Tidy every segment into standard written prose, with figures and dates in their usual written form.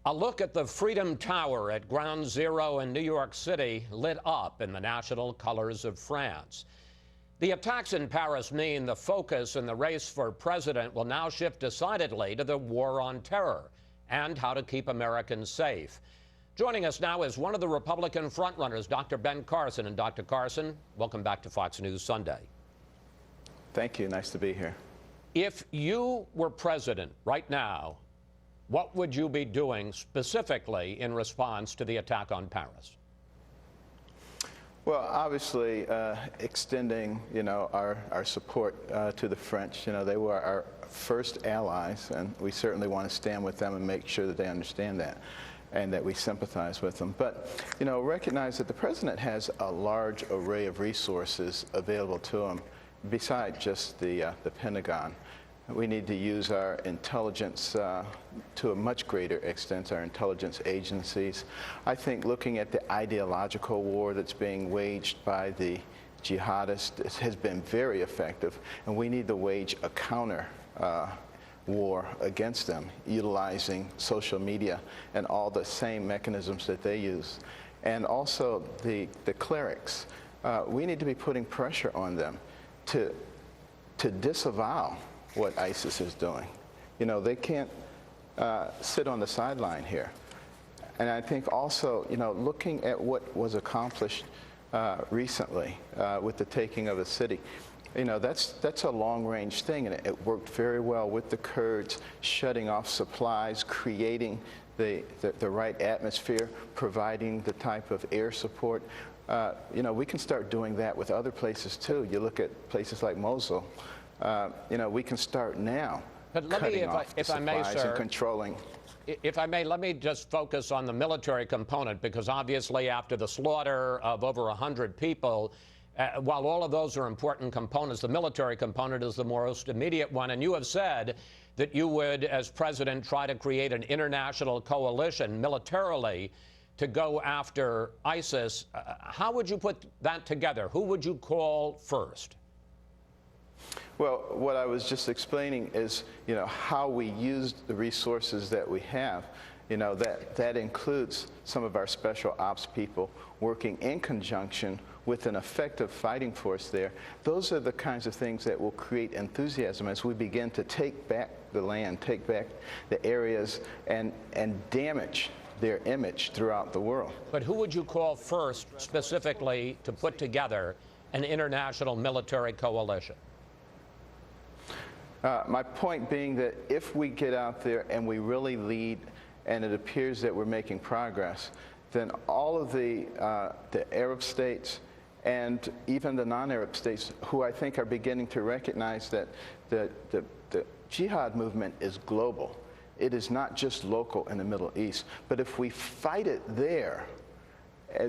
A look at the Freedom Tower at Ground Zero in New York City lit up in the national colors of France. The attacks in Paris mean the focus in the race for president will now shift decidedly to the war on terror and how to keep Americans safe. Joining us now is one of the Republican frontrunners, Dr. Ben Carson. And Dr. Carson, welcome back to Fox News Sunday. Thank you. Nice to be here. If you were president right now, what would you be doing specifically in response to the attack on Paris? Well, obviously, extending, our support to the French. They were our first allies, and we certainly want to stand with them and make sure that they understand that and that we sympathize with them. But, recognize that the president has a large array of resources available to him besides just the Pentagon. We need to use our intelligence to a much greater extent, our intelligence agencies. I think looking at the ideological war that's being waged by the jihadists has been very effective, and we need to wage a counter war against them, utilizing social media and all the same mechanisms that they use. And also the clerics. We need to be putting pressure on them to disavow what ISIS is doing. They can't sit on the sideline here. And I think also, looking at what was accomplished recently with the taking of a city, that's a long-range thing, and it worked very well with the Kurds, shutting off supplies, creating the right atmosphere, providing the type of air support. We can start doing that with other places too. You look at places like Mosul. We can start now. But let me, if I may, sir, and controlling. If I may, let me just focus on the military component, because obviously after the slaughter of over 100 people, while all of those are important components, the military component is the most immediate one. And you have said that you would, as president, try to create an international coalition militarily to go after ISIS. How would you put that together? Who would you call first? Well, what I was just explaining is, how we use the resources that we have. That includes some of our special ops people working in conjunction with an effective fighting force there. Those are the kinds of things that will create enthusiasm as we begin to take back the land, take back the areas, and damage their image throughout the world. But who would you call first specifically to put together an international military coalition? My point being that if we get out there and we really lead, and it appears that we're making progress, then all of the Arab states and even the non-Arab states, who I think are beginning to recognize that the jihad movement is global. It is not just local in the Middle East. But if we fight it there,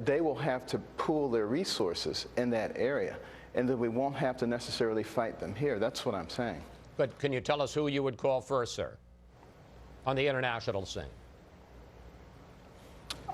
they will have to pool their resources in that area, and then we won't have to necessarily fight them here. That's what I'm saying. But can you tell us who you would call first, sir, on the international scene?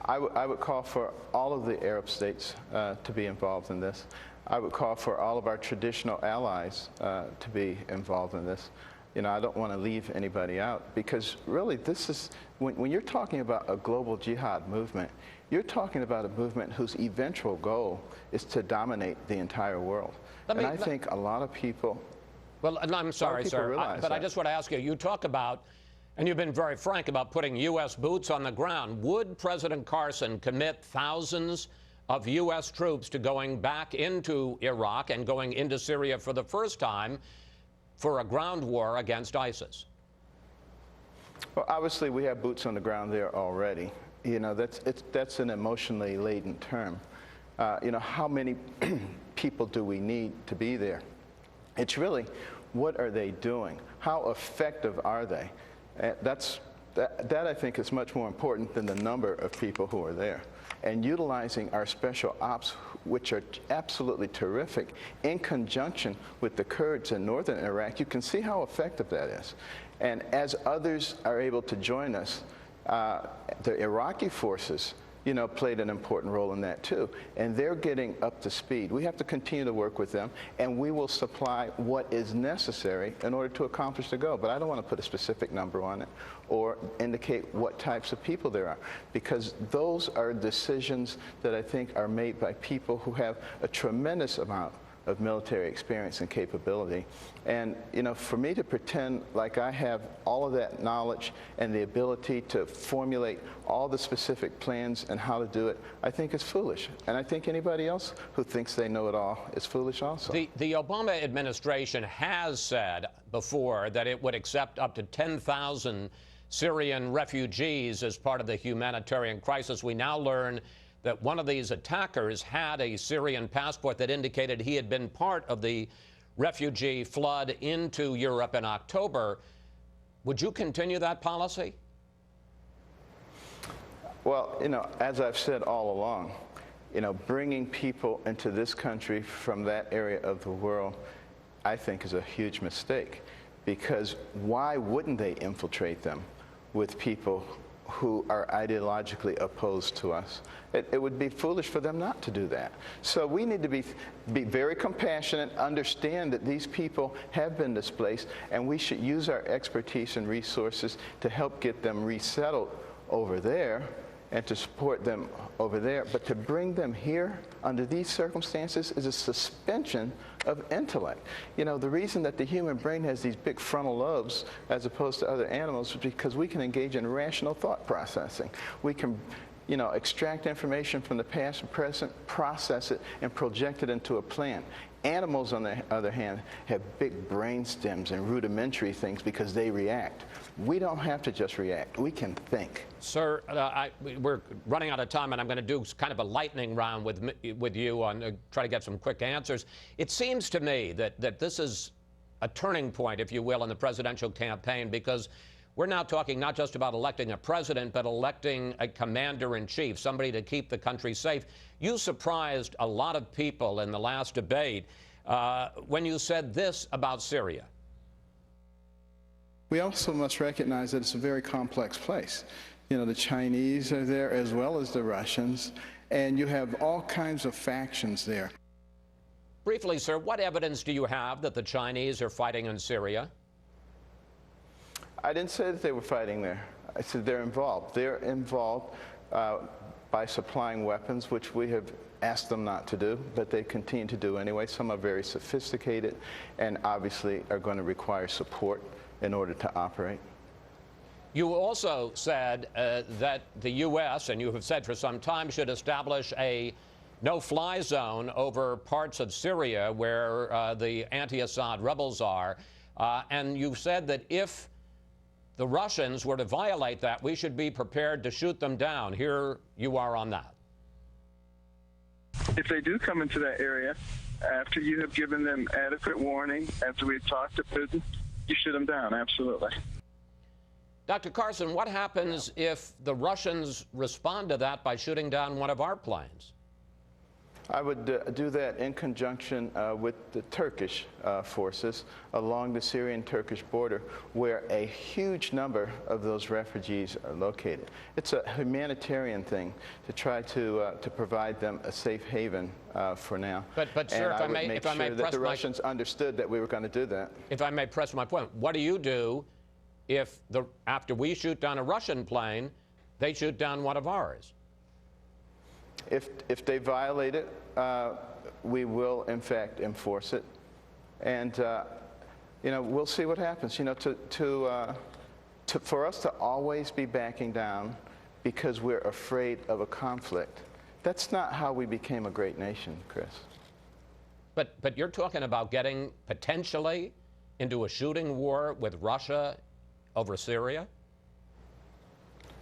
I would call for all of the Arab states to be involved in this. I would call for all of our traditional allies to be involved in this. I don't want to leave anybody out, because really this is, when you're talking about a global jihad movement, you're talking about a movement whose eventual goal is to dominate the entire world. And I think a lot of people... Well, I'm sorry, sir, but I just want to ask you, you talk about, and you've been very frank about putting U.S. boots on the ground. Would President Carson commit thousands of U.S. troops to going back into Iraq and going into Syria for the first time for a ground war against ISIS? Well, obviously, we have boots on the ground there already. That's an emotionally laden term. How many people do we need to be there? It's really, what are they doing? How effective are they? That I think is much more important than the number of people who are there. And utilizing our special ops, which are absolutely terrific, in conjunction with the Kurds in northern Iraq, you can see how effective that is. And as others are able to join us, the Iraqi forces played an important role in that too. And they're getting up to speed. We have to continue to work with them, and we will supply what is necessary in order to accomplish the goal. But I don't want to put a specific number on it or indicate what types of people there are, because those are decisions that I think are made by people who have a tremendous amount of military experience and capability. And for me to pretend like I have all of that knowledge and the ability to formulate all the specific plans and how to do it, I think is foolish. And I think anybody else who thinks they know it all is foolish also. The Obama administration has said before that it would accept up to 10,000 Syrian refugees as part of the humanitarian crisis. We now learn that one of these attackers had a Syrian passport that indicated he had been part of the refugee flood into Europe in October. Would you continue that policy? Well, as I've said all along, bringing people into this country from that area of the world, I think is a huge mistake, because why wouldn't they infiltrate them with people who are ideologically opposed to us? It would be foolish for them not to do that. So we need to be very compassionate, understand that these people have been displaced, and we should use our expertise and resources to help get them resettled over there and to support them over there. But to bring them here under these circumstances is a suspension of intellect. The reason that the human brain has these big frontal lobes as opposed to other animals is because we can engage in rational thought processing. We can extract information from the past and present, process it, and project it into a plan. Animals, on the other hand, have big brain stems and rudimentary things because they react. We don't have to just react. We can think. Sir, we're running out of time, and I'm going to do kind of a lightning round with you on try to get some quick answers. It seems to me that this is a turning point, if you will, in the presidential campaign, because we're now talking not just about electing a president, but electing a commander-in-chief, somebody to keep the country safe. You surprised a lot of people in the last debate when you said this about Syria. We also must recognize that it's a very complex place. The Chinese are there as well as the Russians, and you have all kinds of factions there. Briefly, sir, what evidence do you have that the Chinese are fighting in Syria? I didn't say that they were fighting there. I said they're involved. They're involved by supplying weapons, which we have asked them not to do, but they continue to do anyway. Some are very sophisticated and obviously are going to require support in order to operate. You also said that the U.S., and you have said for some time, should establish a no-fly zone over parts of Syria where the anti-Assad rebels are. And you said that if the Russians were to violate that, we should be prepared to shoot them down. Here you are on that. If they do come into that area, after you have given them adequate warning, after we've talked to Putin, you shoot them down, absolutely. Dr. Carson, what happens if the Russians respond to that by shooting down one of our planes? I would do that in conjunction with the Turkish forces along the Syrian-Turkish border, where a huge number of those refugees are located. It's a humanitarian thing to try to provide them a safe haven for now. But sir, if I may press that the Russians understood that we were going to do that. If I may press my point, what do you do if after we shoot down a Russian plane, they shoot down one of ours? If they violate it, we will in fact enforce it, and we'll see what happens. For us to always be backing down because we're afraid of a conflict, that's not how we became a great nation, Chris. But you're talking about getting potentially into a shooting war with Russia over Syria?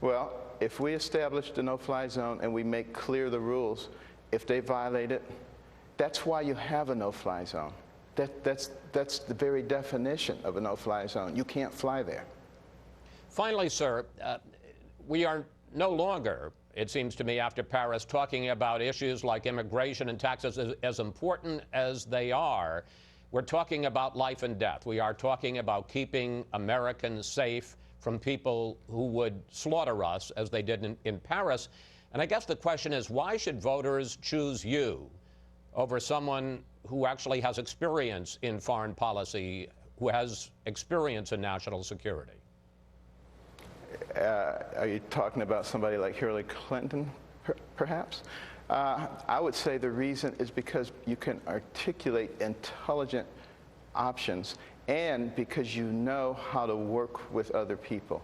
Well, if we establish the no-fly zone and we make clear the rules, if they violate it, that's why you have a no-fly zone. That's the very definition of a no-fly zone. You can't fly there. Finally, sir, we are no longer, it seems to me, after Paris, talking about issues like immigration and taxes as important as they are. We're talking about life and death. We are talking about keeping Americans safe from people who would slaughter us, as they did in Paris. And I guess the question is, why should voters choose you over someone who actually has experience in foreign policy, who has experience in national security? Are you talking about somebody like Hillary Clinton, perhaps? I would say the reason is because you can articulate intelligent options and because you know how to work with other people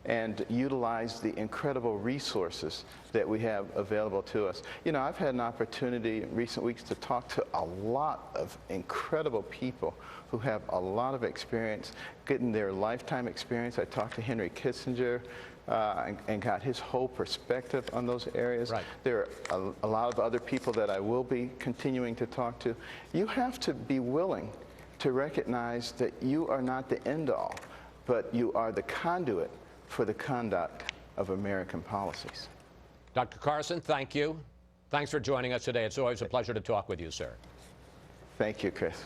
and utilize the incredible resources that we have available to us. You know, I've had an opportunity in recent weeks to talk to a lot of incredible people who have a lot of experience, getting their lifetime experience. I talked to Henry Kissinger and got his whole perspective on those areas. Right. There are a lot of other people that I will be continuing to talk to. You have to be willing to recognize that you are not the end all, but you are the conduit for the conduct of American policies. Dr. Carson, thank you. Thanks for joining us today. It's always a pleasure to talk with you, sir. Thank you, Chris.